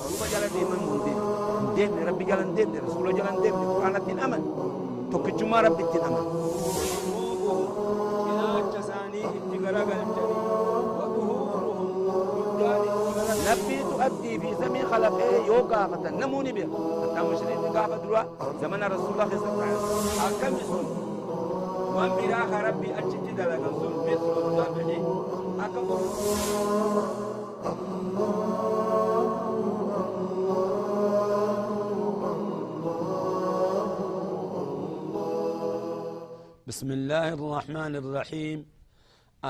روبا جلن ديما مندين دين ربي جلن دين رسول جلن دين قرآن الدين أمن توكيتشما ربي الدين أمن إذا أجساني اتقرق الجري وظهورهم نبي تؤدي في سمي خلقه يوقع فتن نموني بها حتى مشرين قابة دروا زمن رسول الله صلى الله عليه وسلم أكم يسون وان براخ ربي أجد دلق سن مثل الذبح أكم بسم الله الرحمن الرحيم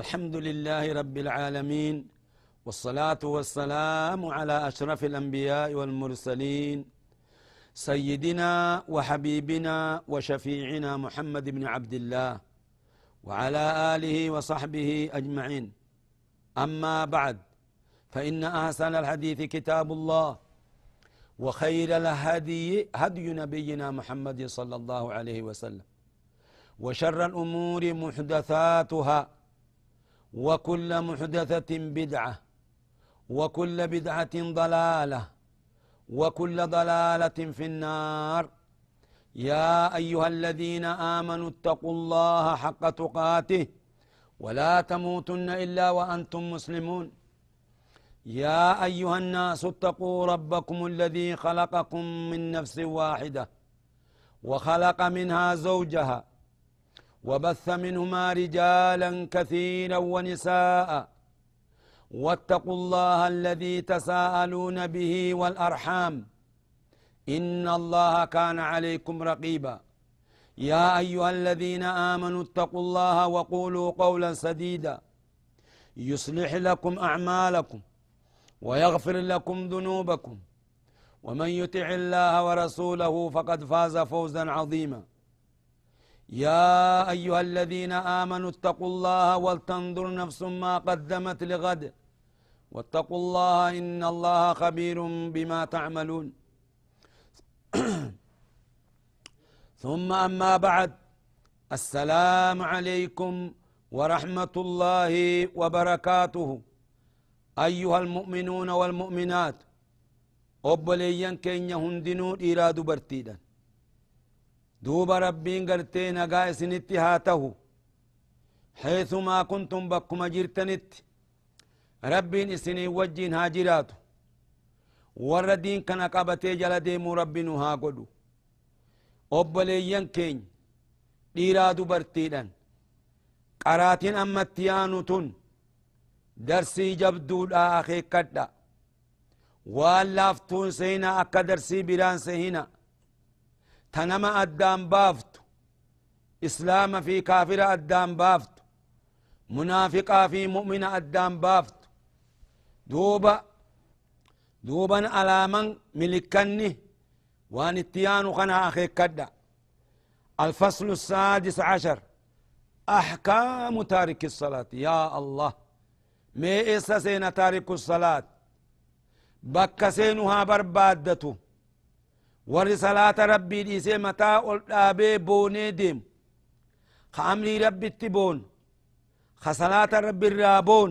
الحمد لله رب العالمين والصلاة والسلام على أشرف الأنبياء والمرسلين سيدنا وحبيبنا وشفيعنا محمد بن عبد الله وعلى آله وصحبه أجمعين أما بعد فإن أحسن الحديث كتاب الله وخير الهدي هدي نبينا محمد صلى الله عليه وسلم وشر الأمور محدثاتها وكل محدثة بدعة وكل بدعة ضلالة وكل ضلالة في النار يا أيها الذين آمنوا اتقوا الله حق تقاته ولا تموتن إلا وأنتم مسلمون يا أيها الناس اتقوا ربكم الذي خلقكم من نفس واحدة وخلق منها زوجها وبث منهما رجالا كثيرا ونساء واتقوا الله الذي تساءلون به والأرحام إن الله كان عليكم رقيبا يا أيها الذين آمنوا اتقوا الله وقولوا قولا سديدا يصلح لكم أعمالكم ويغفر لكم ذنوبكم ومن يطع الله ورسوله فقد فاز فوزا عظيما يا أيها الذين آمنوا اتقوا الله ولتنظر نفس ما قدمت لغد واتقوا الله إن الله خبير بما تعملون ثم أما بعد السلام عليكم ورحمة الله وبركاته أيها المؤمنون والمؤمنات أبليين كين يهندنون إرادو برتيدا دوب ربين قرتين قائس نتهاته حيثما كنتم بكم جرتنت ربين اسني وجين هاجراته والردين كان قابتي جلديمو ربين هاقودو أبليين كين إرادو برتيدا قراتين أمتيانوتون درسي جبدو آخي كدا والافتون سينا أكا درسي بران سينا تنما أدام بافتو إسلام في كافر أدام بافتو منافقا في مؤمن أدام بافتو دوبا على من ملكني وان اتيانو خنا أخي كدا الفصل السادس عشر أحكام تارك الصلاة يا الله مي إسا سينا تارك الصلاة بك سينها بربادته ورسالات ربي ديسي متى الأبي بوني ديم خاملي ربي التبون خصلاة ربي الرابون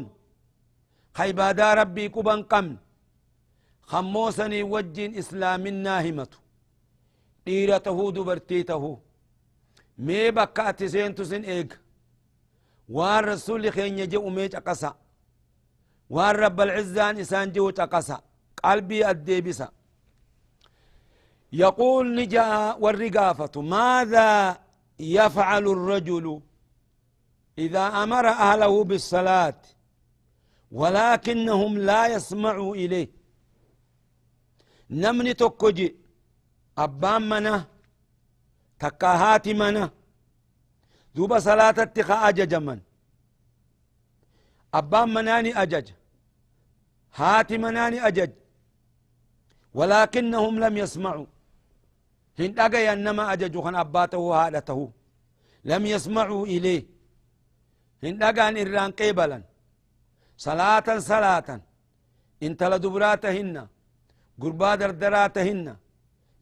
خيبادا ربي كبان قم خموسني وجين إسلام الناهمة ديرته دبرتيته مي بكات سينتو سن إيق وان رسول خين يجئ ميج أقسا وان رب العزان إسان جوج أقسا قلبي الديبسا يقول نجاء والرقافة ماذا يفعل الرجل إذا أمر أهله بالصلاة ولكنهم لا يسمعوا إليه نمني تكجي أبان منا تكاهات منا دوب صلاة اتخاء أجج من أبان مناني أجج هات مناني أجج ولكنهم لم يسمعوا هن أجي أنما أجج خن أباته وهالته لم يسمعوا إليه هن أجان إران قبلا صلاة انت لدبراتهن قربا دردراتهن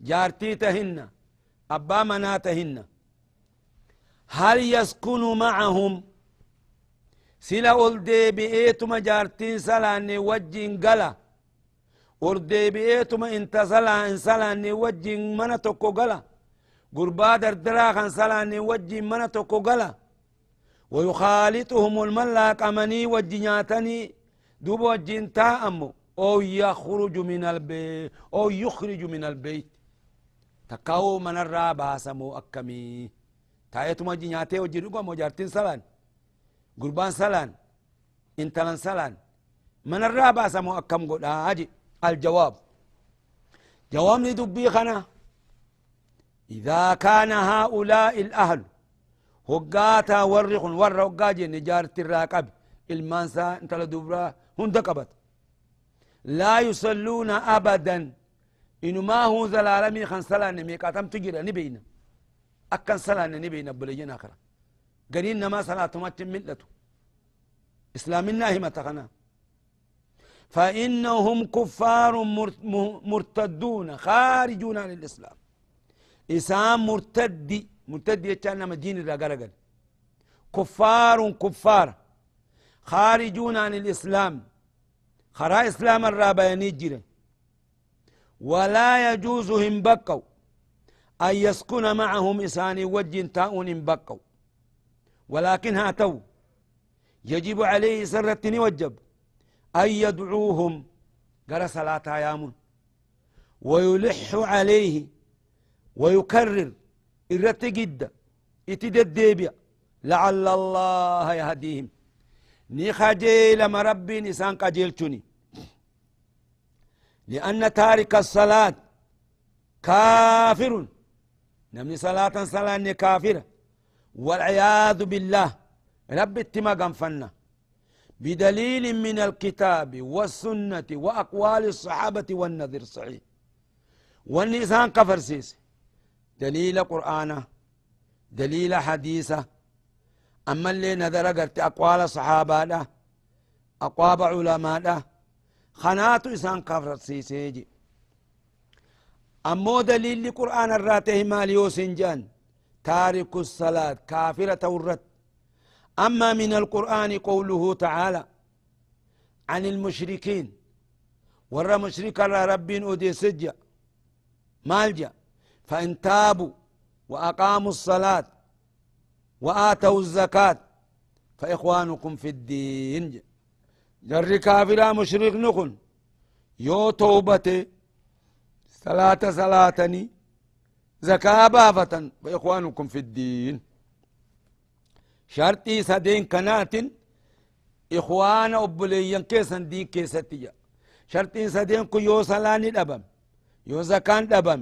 جارتيتهن أبا مناتهن هل يسكن معهم سلا أولدي بإيتما جارتين سلاني وجين قلا وردي بيتما انت سلا ان سلا نوجه من توكو قلا قربا دردرا خان سلا نوجه من توكو قلا ويخالطهم الملاك امني وجناتني دوب وجين تامو او يخرج من البيت او يخرج من البيت تكاو من الرابع سمو اكمي تايتما جناتي وجيرغو مجارتين سلان قربان سلان انتلان سلان من الرابع سمو اكم قد اجي الجواب جواب ندبي خنا إذا كان هؤلاء الأهل هقاتا ورق ورقاجي نجارة الراقب المانسا انت لدبرا هندقبت لا يصلون أبدا إنه ما هو زلالمي خان سلان ميقاتم تجرى نبينا أكن سلان نبينا بلجين آخر قرين ما صلاة ماتم ملته إسلامنا هي متخنا فإنهم كفار مرتدون خارجون عن الإسلام إسام مرتد يتشانا مدين الرقرقل كفار خارجون عن الإسلام خرا إسلام الرابياني جيرا ولا يجوزهم بقوا أن يسكن معهم إساني وجه تاؤن بقوا ولكن هاتوا يجب عليه سرتني وجب أن يدعوهم قرأ صلاة يامون ويلح عليه ويكرر الرتقد اتددبيا لعل الله يهديهم نخجيل مربي نسان قجيلتني لأن تارك الصلاة كافر نمني صلاة كافرة والعياذ بالله رب اتما فنا بدليل من الكتاب والسنة وأقوال الصحابة والنذر الصحيح والنسان كفر سيس دليل قرآن دليل حديثة أما اللي نذر قرت أقوال الصحابة له أقوال علماء له خنات إسان كفر سيسيجي أمو دليل لقرآن الراته ماليو سنجان تارك الصلاة كافرة ورد أما من القرآن قوله تعالى عن المشركين ورى مشرك رب أدي سجا مالجا فإن تابوا وأقاموا الصلاة وآتوا الزكاة فإخوانكم في الدين جر كافرا مشرك نكن يو توبتي صلاتني زكاة بافة فإخوانكم في الدين شرطي سدين كنات إخوان أبليين كيسن دين كيستيا شرطي سدين كو يو سلاني دبم يو زكان دبم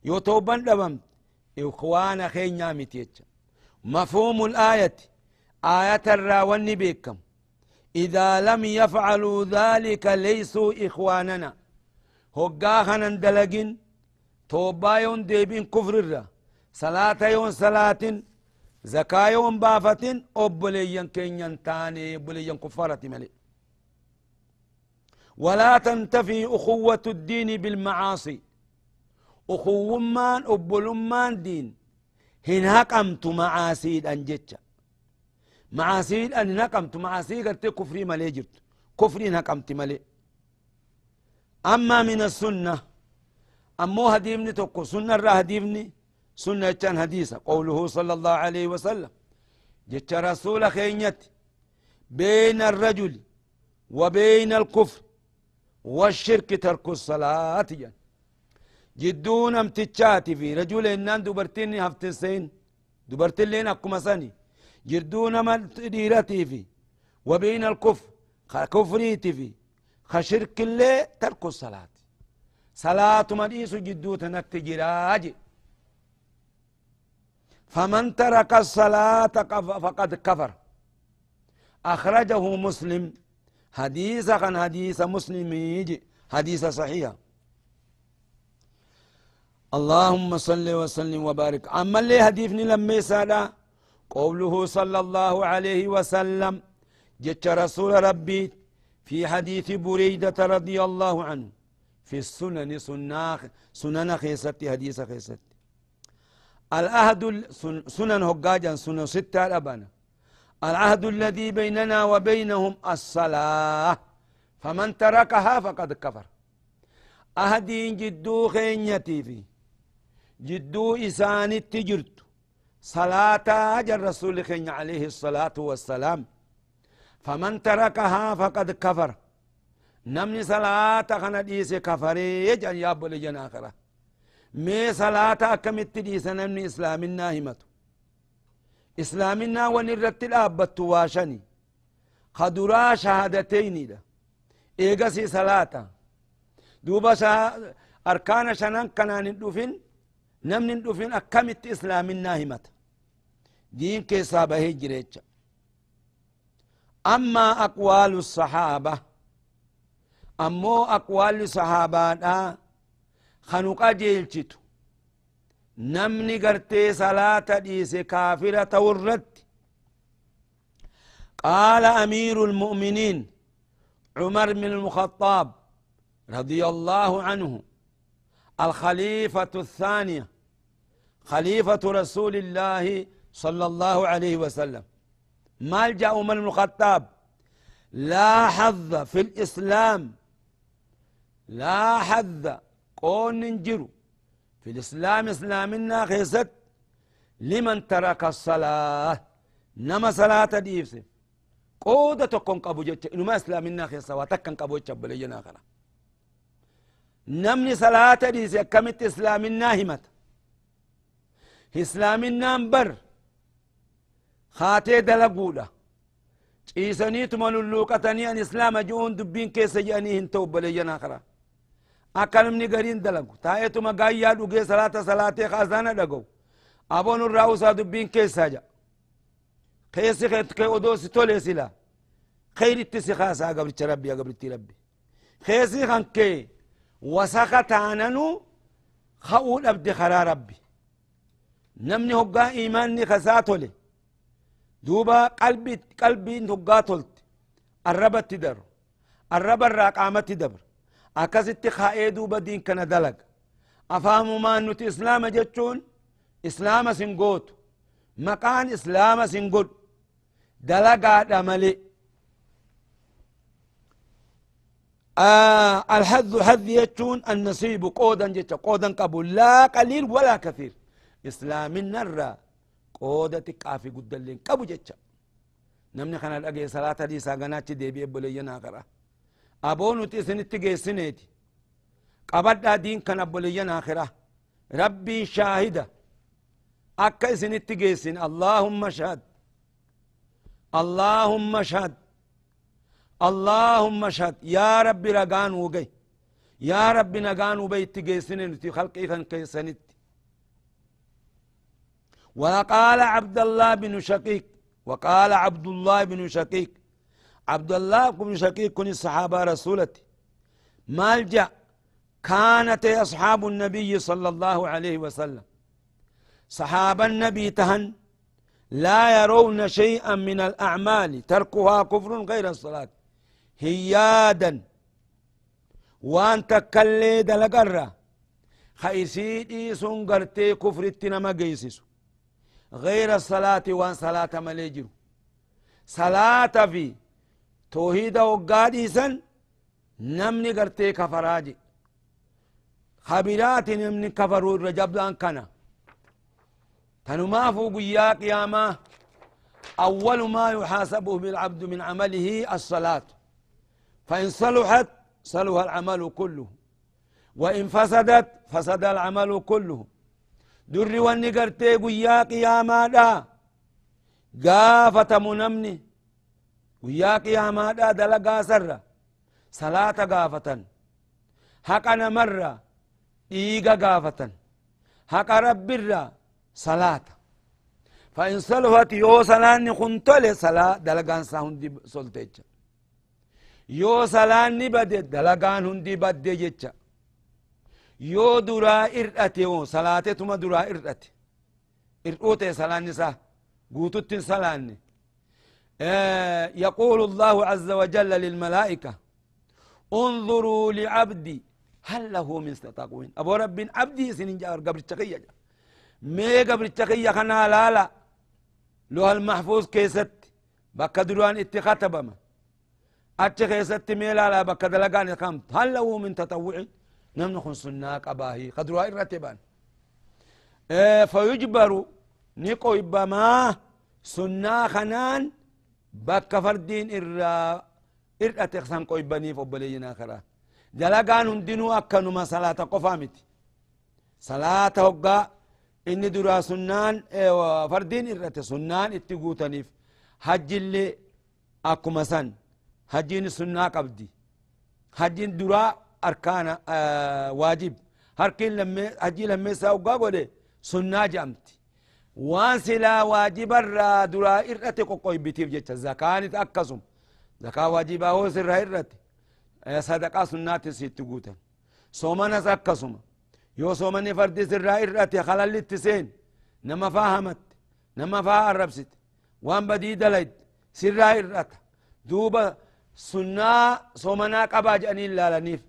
يو توبان دبم إخوان خين نامتيتش مفهوم الآية آية الراون بكم إذا لم يفعلوا ذلك ليسوا إخواننا هقاخنا دلقين توبا يون ديبين كفر الرا صلاة يون صلاة زكاة يون بافتين أبليين كينيان تاني أبليين كفارة ملي ولا تنتفي أخوة الدين بالمعاصي أخو مان أبل مان دين هن هقمت معاسيد أنجتش معاسيد أن هقمت معاسيد قلت كفري ملي جرت كفري هقمت ملي أما من السنة أمو هديمني توكو سنة را هديمني سنة كان حديثة قوله صلى الله عليه وسلم جت رسول خينيت بين الرجل وبين الكفر والشرك ترك الصلاة جن جدون امتشاتي في رجل إنان دبرتيني هفتسين دبرتين لين أكما ساني جدون ديرتي في وبين الكفر كفريتي في خشرك اللي ترك الصلاة صلاة مديس جدو تنكت جراج فمن ترك الصلاة فقد كفر أخرجه مسلم حديث عن حديث مسلم يجي حديث صحيح اللهم صل وسلم وبارك أما اللي حديثني لما يسالا قوله صلى الله عليه وسلم جت رسول ربي في حديث بريدة رضي الله عنه في السنن سنن خيستي حديث خيستي العهد سنن هقاجا سنن ستة أبانا العهد الذي بيننا وبينهم الصلاة فمن تركها فقد كفر أهدين جدو خينيتي في جدو إساني تجرت صلاة أجر رسول خين عليه الصلاة والسلام فمن تركها فقد كفر نمني صلاة خنا ديس كفري يجن يابو لجن آخرة مي صلاة أكمت ديس نمني إسلامنا همتو إسلامنا ونرت الأبت واشني خدرا شهادتين دا إيغسي صلاة دوبا أركان شنان كنان ندفن نمن ندفن أكمت إسلامنا همت دين كيسابة هجريتش أما أقوال الصحابة أمو أقوال الصحابة خنوقا جيلشتو نمني قرتي صلاة ديس كافرة ورد قال أمير المؤمنين عمر بن الخطاب رضي الله عنه الخليفة الثانية خليفة رسول الله صلى الله عليه وسلم مالجأ عمر بن الخطاب لا حظ في الإسلام لا حظ قون ننجرو في الإسلام إسلامنا خيست لمن ترك الصلاة نما صلاة ديفسي قودة تكون قبو جتش إنما إسلامنا خيسا واتكن قبو جتش بلينا خلا نمني صلاة ديسي كمت إسلامنا همت إسلامنا بر خاتي دلقولا إيسانيت ملولوكتني أن إسلام جون دبين كيس جاني هنتو بلينا خلا أكلمني قرين دلقو تايتو مقايا دوغي صلاة خازانا دقو أبون الرأوسا دبين كيس جا خيسي خيط كي أدوسي تولي سلا خير اتسخاسا قبل ربي قبل ربي خيسي خان كي وسخطاننو خؤول أبدي خرا ربي نمني هقا إيماني خساتولي دوبا قلبي هقا تولت الربت تدر الرب الراقامت تدبر أكست خائي دوبا دين كان دلق أفهم ما نتي إسلام جتشون إسلام سنقوت مكان إسلام سنقوت دلقا دملي الحظ حظ يجون النصيب قودا جتا قودا قبول لا قليل ولا كثير إسلام النرى قودا تكافي قد اللين قبو جتا نمني خنا الأقي صلاة دي ساقنات دي بيبولينا آخرة أبونو تيسنتي جيسنيتي قبدا دين كان أبولينا آخرة ربي شاهدة أكا سنتي جيسن اللهم اشهد اللهم اشهد اللهم اشهد يا ربي رقان وقي يا ربي نقان وبيت جيسنين في خلقي كان كيسنت وقال عبد الله بن شقيق وقال عبد الله بن شقيق عبد الله بن شقيق كن الصحابة رسولتي مالجأ كانت أصحاب النبي صلى الله عليه وسلم صحابة النبي تهن لا يرون شيئا من الأعمال تركها كفر غير الصلاة هيادا وان تكلي دلقرة خيسيدي سنقرتي كفر التنما قيسس غير الصلاة وان صلاة مليجر صلاة في توحيد وقادي سن نمني قرتي كفراجي خبرات نمني كفروا الرجب لان كان تنما فوق يا قيامة أول ما يحاسبه بالعبد من عمله الصلاة فإن صلحت صلح العمل كله وإن فسدت فسد العمل كله دري والنقرتي يا قيامة دا قافة منمني ويا قيامة دا دلقا سر صلاة قافة حقنا مرة إيقا قافة حق رب الرّ صلاة فإن صلحت يو صلاة خنطل صلاة دلقان سهندي سلطيج يو صلاة بدت دلقان هندي بدي جيتش يو درا إرأتي صلاة تما درا إرأتي إرأتي صلاة نساء قوتت صلاة يقول الله عز وجل للملائكة انظروا لعبدي هل له من تقوين أبو رب عبدي سنين جار قبل التقية مي قبل التقية خنا لا لو المحفوظ كيست بكا دروان اتخاتبما اتش كيست مي لا بكا دلقان خمت هل له من تطوع نمنخن سناك أباهي قدروا الرتبان فيجبر نقو إبما سنا خنان بك فردين إرأة تخسن قو إبني فبلينا خرا دلقان هندنو أكنما صلاة قفامت صلاة هقا إني درا سنان فردين إرأة سنان اتقوتنيف حج اللي أكما سن حجين سنة قبدي حجين درا أركان واجب هركين لما حجي لما ساوقا قولي سنة جامتي وان سلا واجب الرا درا إرأتي قوي بيتيف جيتش زكاة أكسم زكاة واجبة هو سر إرأتي صدقاء سنة سيتقوتا صومنا أكسم يو صومني فرد سر إرأتي خلال التسين نما فاهمت نما فاها الربست وان بدي دلد سر إرأتي دوبا سنة صومنا قباج أنين لالنيف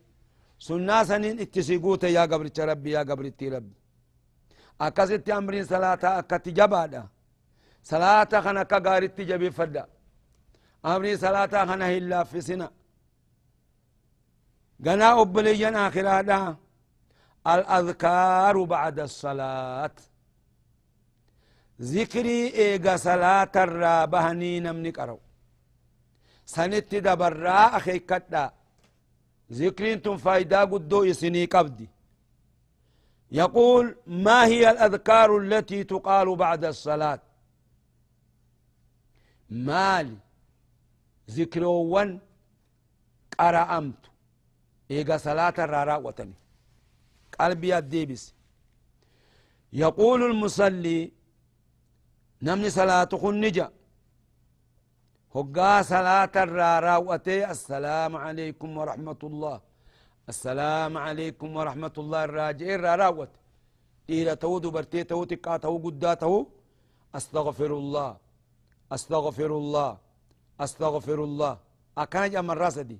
سنة سنين اتسيقوتا يا قبر ربي يا قبر ربي أكست أمرين صلاة أكت جبادا صلاة خنا كغارت جبي فدا أمرين صلاة خنا هلا في سنة غنا أبليين آخرادا الأذكار بعد الصلاة ذكري إيغا صلاة الرابهني نمني كرو سنت دبرا أخي كتا ذكرين تم فايدا قدو يسني قبدي يقول ما هي الأذكار التي تقال بعد الصلاة مالي ذكرون قرأمت إيقا صلاة الرارا وتني قلبي الديبس يقول المصلي نمني صلاة خنجة هقا صلاة الرارا وتي السلام عليكم ورحمة الله السلام عليكم ورحمة الله الراجعين راوت إلى تود برتي تو تقاته قداته أستغفر الله أستغفر الله أستغفر الله أكان جام الراس دي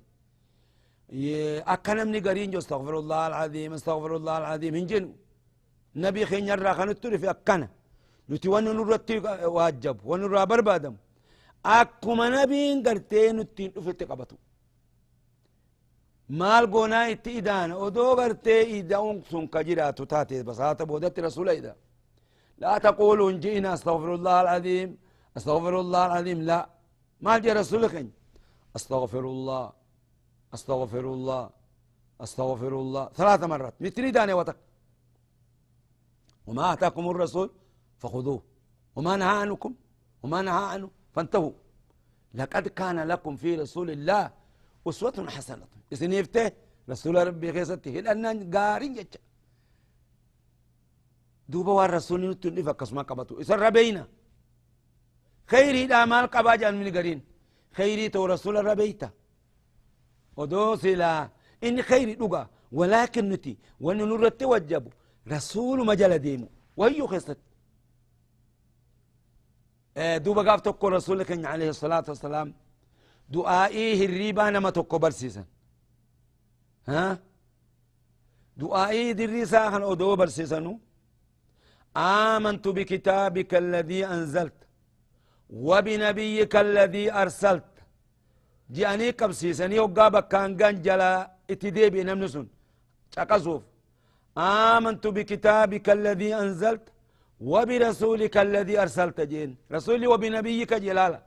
أكان من قرين جو أستغفر الله العظيم أستغفر الله العظيم هنجن نبي خين يرى خنتوري في أكان نتوان نرتي واجب ونرى بربادم أكما نبي قرتين نتين في تقبطو مال قونا اتئدان ودو غرتي إداون سن كجرات تاتي بساطة بودت رسول إذا لا تقولوا إن جئنا أستغفر الله العظيم أستغفر الله العظيم لا ما جاء رسولك أستغفر الله أستغفر الله أستغفر الله 3 مرات مثل داني وتك وما أتاكم الرسول فخذوه وما نهى عنكم وما نهى عنه فانتهوا لقد كان لكم في رسول الله أسوة حسنة إسنيفته رسول ربي خيسته لأن قارين جتش دوبا والرسول نتون إفا ما قبطو إسر ربينا خيري الأعمال قباجا من قرين خيري تو رسول ربيتا ودوسي لا إني خيري لغا ولكن نتي وننور توجب رسول مجال ديمو وهيو خيست دوبا قاف تقو رسولك عليه الصلاة والسلام دعائيه الريبا نما تقو برسيسا ها دعائي دريسا خن أدو برسيسنو آمنت بكتابك الذي أنزلت وبنبيك الذي أرسلت جاني قبسيسني وقابك كان جلا اتديبي نمنسون تقصوف آمنت بكتابك الذي أنزلت وبرسولك الذي أرسلت جين رسولي وبنبيك جلالا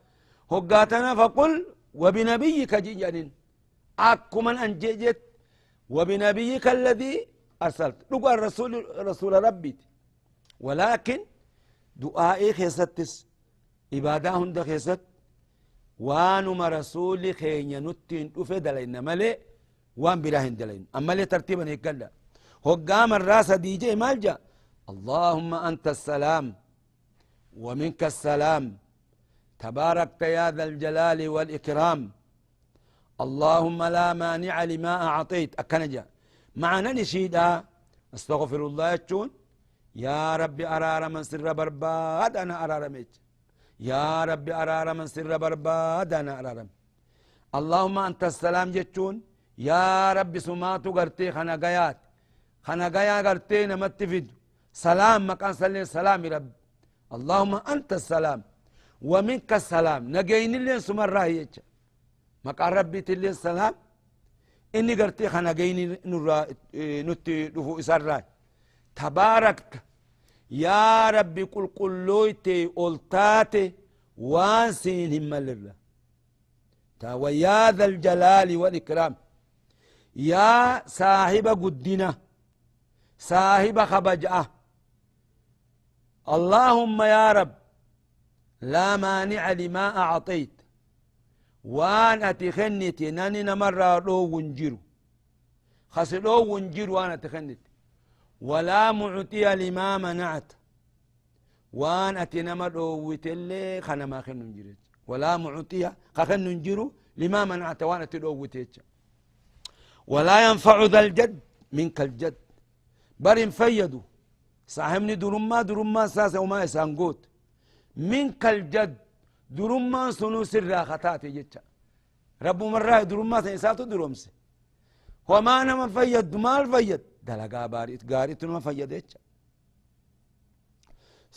هقاتنا فقل وبنبيك جين أكو من أنججت وبنبيك الذي أرسلت لقى الرسول رسول ربي ولكن دعائي خيستس إبادة هند خيست وانما رسولي خينيا نتين أفيد لنا ملي وان براهن دلين أما لي ترتيبا يقال هقام الراس دي جي مالجا اللهم أنت السلام ومنك السلام تباركت يا ذا الجلال والإكرام اللهم لا مانع لما أعطيت أكنجا معنا نشيدا استغفر الله يتشون يا ربي أرار من سر برباد أنا أرارميت يا ربي أرار من سر برباد أنا أرارم اللهم أنت السلام جتشون يا ربي سماتو قرتي خنقيا قرتي نمت فيدو سلام مكان سلين سلام رب اللهم أنت السلام ومنك السلام نجين اللي سمر راهيتش مكان ربي تلين السلام إني قرتي خنقيني نرى نتي دفو إسراء تباركت يا ربي قل لويتي أولتاتي وانسين هم لله ويا ذا الجلال والإكرام يا صاحب قدنا صاحب خبجأة اللهم يا رب لا مانع لما أعطيت وان أتخنتي ناني نمر لو ونجرو خسلو ونجرو وانا تخنتي ولا معطي لما منعت وان أتنمر لو وتلي خنا ما خن نجريت ولا معطي خن نجرو لما منعت وانا تلو وتيتش ولا ينفع ذا الجد منك الجد برين فيدو صاحبني درما ساسا وما يسانقوت منك الجد درما سنو سر خطاتي جتا رب مرة درما سيساتو درمس وما أنا ما فيد ما الفيد دلقا قاريت ما فيد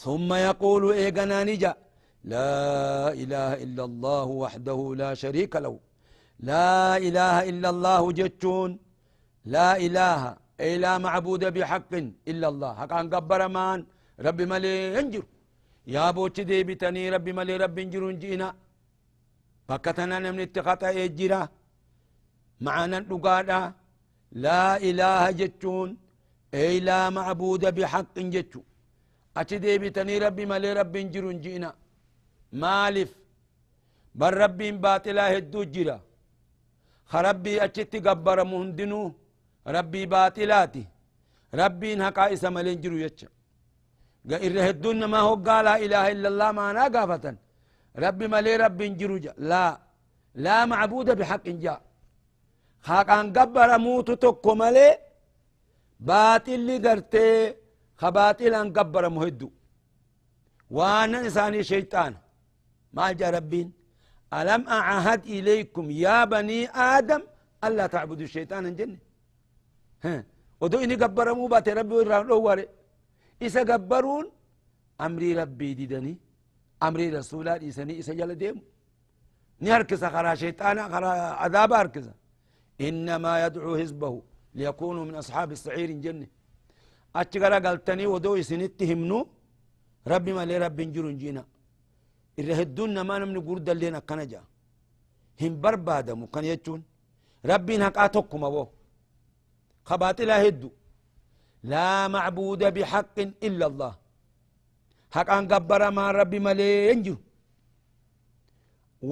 ثم يقول إيقنا نجا لا إله إلا الله وحده لا شريك له لا إله إلا الله جتون لا إله أي لا معبود بحق إلا الله حقا قبر مان ربي ملي ينجر يا بوچ دي بتني ربي ملي ربي ينجر جينا فكتنا نمن اتقاط يجرا معنا نقادا لا إله جتون أي لا معبود بحق جتو أتي دي بتني ربي ملي ربي ينجر جينا مالف بل ربي باطلا هدو جرا خربي أتي قبر مهندنو ربي باطلاتي ربي هكا إسا ملين جرو يتشا إرهدون ما هو قال لا إله إلا الله ما أنا قافة ربي ملي ربي جرو جا لا معبود بحق جاء خاقان قبر موت تكو ملي باطل لي قرتي خباطل قبر مهدو وانا إنساني شيطان ما جاء ربين ألم أعهد إليكم يا بني آدم ألا تعبدوا الشيطان الجنة ودو إني قبرمو باتي ربي ويران إسا قبرون أمري ربي ديدني أمري رسولا إساني إسا جل ديم نهركز خرا شيطانا خرا عذاب هركز إنما يدعو حزبه ليكونوا من أصحاب السعير جنة أتشغل قلتني ودو إسن اتهمنو ربي ما لي ربي نجرون جينا إرهدون ما نمن قرد اللينا كنجا هم بربادمو كان يجون ربي نقاتكم أبوه خباطلا هدو لا معبود بحق إلا الله حق أن قبر ما ربي ملي ينجر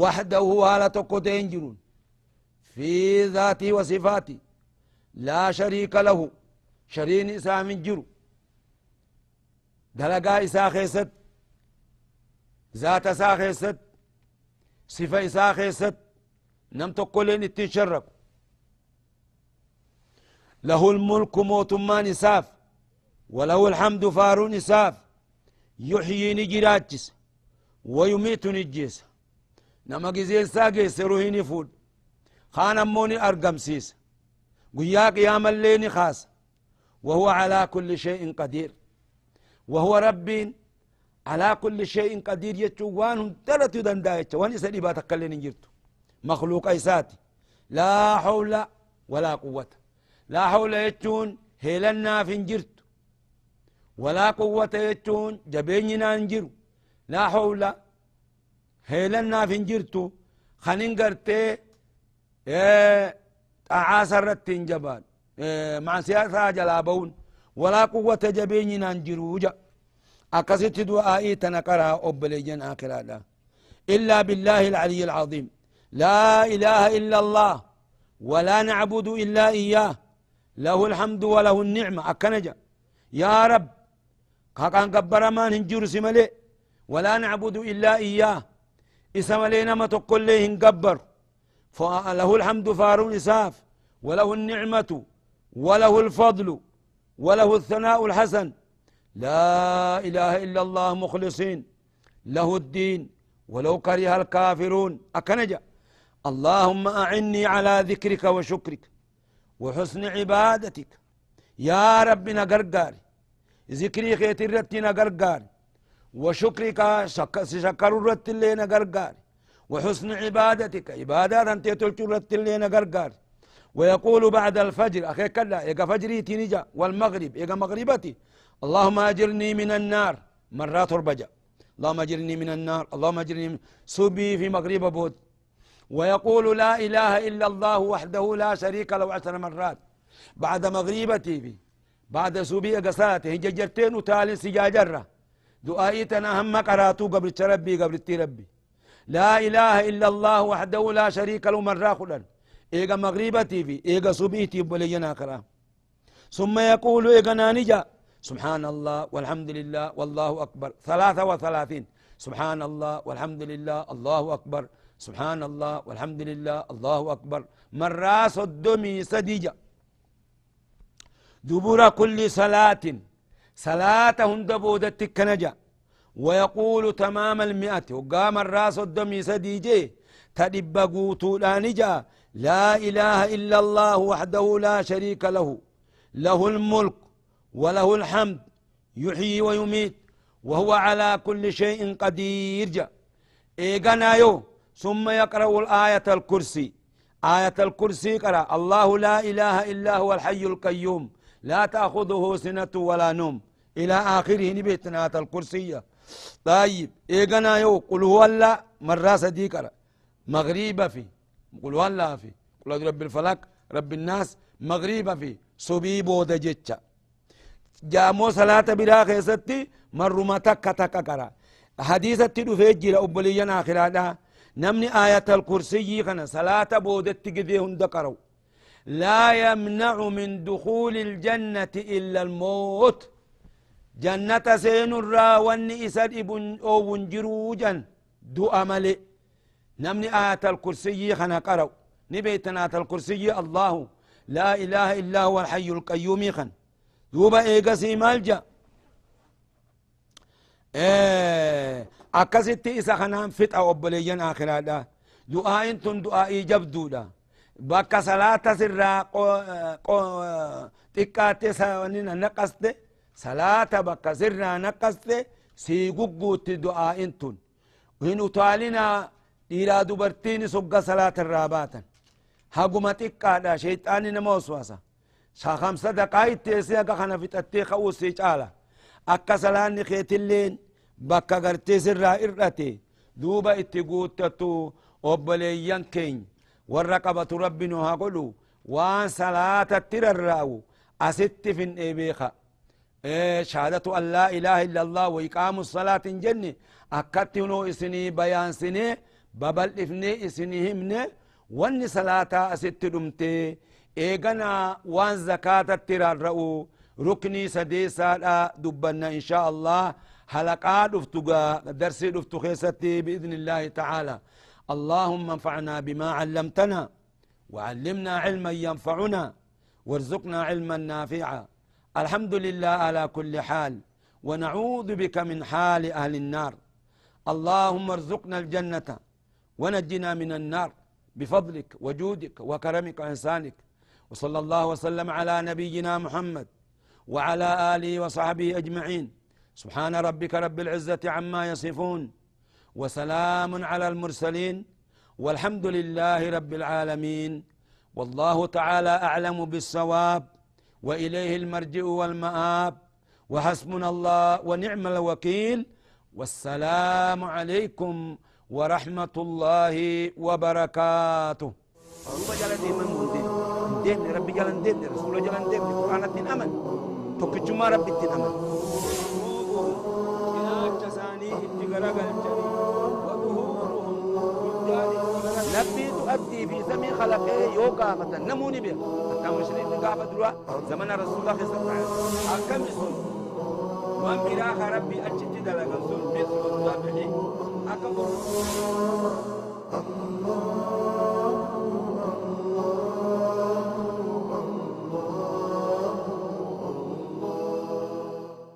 وحده على تقوت ينجرون في ذاته وصفاته لا شريك له شرين إساء من جرو دلقا إساء خيست ذات إساء خيست صفة إساء خيست نم تقولين اتشرك له الملك موت ما نساف وله الحمد فار نساف يحيي نجراجس ويميت نجيس نما جزيل ساقيس روحي نفود خان أموني أرقم سيس قيا قيام الليل خاص وهو على كل شيء قدير وهو رب على كل شيء قدير يتشوان تلت دندايتش وان يسألي باتقلين نجرتو مخلوق أيساتي لا حول ولا قوة لا حول يتون هيلنا فنجرت ولا قوة يتون جبيننا نجر لا حول هيلنا فنجرتو خنين قرتي تعاسرت جبال مع سياسة جلابون ولا قوة جبيننا نجروجا أكست دعائي تنقرها أبليجن آخر هذا إلا بالله العلي العظيم لا إله إلا الله ولا نعبد إلا إياه له الحمد وله النعمة أكنجا يا رب كان قبر ما ننجر سملي ولا نعبد إلا إياه اسم لنا ما تقول له نقبر فله الحمد فار إساف وله النعمة وله الفضل وله الثناء الحسن لا إله إلا الله مخلصين له الدين ولو كره الكافرون أكنجا اللهم أعني على ذكرك وشكرك وحسن عبادتك يا ربنا قرقاري ذكري خيت الرتنا قرقاري وشكرك شكر الرت اللينا قرقاري وحسن عبادتك عبادات أنت تلت الرت اللينا قرقاري ويقول بعد الفجر أخي كلا إيقا فجري تنجا والمغرب إيقا مغربتي اللهم أجرني من النار مرات ربجا اللهم أجرني من النار اللهم أجرني من صبي في مغرب بود ويقول لا إله إلا الله وحده لا شريك له 10 مرات بعد مغربتي في بعد صبي قصاته هججرتين وتالي سجاجرة دعائتنا هم قراتو قبل ربي قبل ربي لا إله إلا الله وحده لا شريك له مرة خلال إيغا مغربتي في إيغا صبيتي بلينا كرام ثم يقول إيغا نانجا سبحان الله والحمد لله والله أكبر 33 سبحان الله والحمد لله الله أكبر سبحان الله والحمد لله الله أكبر مرة صدمي سديجا دبر كل صلاة هندبودت كنجا ويقول تمام 100 وقام الراس الدمي سديجي تدب قوتو لا نجا لا إله إلا الله وحده لا شريك له له الملك وله الحمد يحيي ويميت وهو على كل شيء قدير جا إيقنا يو ثم يقرأ الآية الكرسي آية الكرسي قرأ الله لا إله إلا هو الحي القيوم لا تأخذه سنة ولا نوم إلى آخره نبيتنا آية الكرسية طيب إيقنا يو قل هو الله مرة صديقة مغريبة في قل هو الله في قل رب الفلك رب الناس مغريبة في صبي بود جتشا جامو صلاة بلا خيستي مرمى تك قرأ حديثة تدفجر أبليا آخرانا نمني آية الكرسي خنا صلاة بودت قذيهن دقروا لا يمنع من دخول الجنة إلا الموت جنة سين الراوان إسد ابن أو جروجا دو أملي نمني آية الكرسي خنا قروا نبيتنا آية الكرسي الله لا إله إلا هو الحي القيوم خن دوبا إيقاسي مالجا أكاسيتي إسا خنان فتح وبليين آخرا دا دعاء انتن دعاء جبدو دا بكا صلاة سرا تكاتي سوانينا نقصت صلاة بكا سرا نقصت سيقوقوت دعاء انتن وهن اتوالينا إلى دبرتين سقا صلاة الراباتا هاقوما تكادا شيطاني نموسواسا 5 دقائق تيسيقا خنا فتاتي خوصي جالا أكا صلاة نخيت اللين bakka gartee sirraa irrate duuba itti guuttatu obboleeyyan keenya warra qabatu rabbi nu haa godhu waan salaatatti rarraa'u asitti fin'ee beeka shahaadatu an laa ilaaha illa allah wa iqaamu salaatin jenne akkatti hunoo isinii bayaansinee babal'ifnee isinii himne wanni salaataa asitti dhumtee eeganaa waan zakaatatti rarra'u ruknii sadeessaadha dubbanna inshaa allah حلقات دفتقا درسي دفتو خيستي بإذن الله تعالى اللهم انفعنا بما علمتنا وعلمنا علما ينفعنا وارزقنا علما نافعا الحمد لله على كل حال ونعوذ بك من حال أهل النار اللهم ارزقنا الجنة ونجنا من النار بفضلك وجودك وكرمك وإحسانك وصلى الله وسلم على نبينا محمد وعلى آله وصحبه أجمعين سبحان ربك رب العزة عما يصفون وسلام على المرسلين والحمد لله رب العالمين والله تعالى أعلم بالصواب وإليه المرجع والمآب وحسبنا الله ونعم الوكيل والسلام عليكم ورحمة الله وبركاته رب جلال ديما دين ربي جلال دين رسول جلال دين قرآن الدين أمن تكجما ربي الدين أمن نبي تؤدي في زمن خلقه يوكا فتن نموني بها حتى مشرين قافة دروا زمن رسول الله صلى الله عليه وسلم أكم سن وان براخ ربي أجد دلقا سن بيت الضابحي أكبر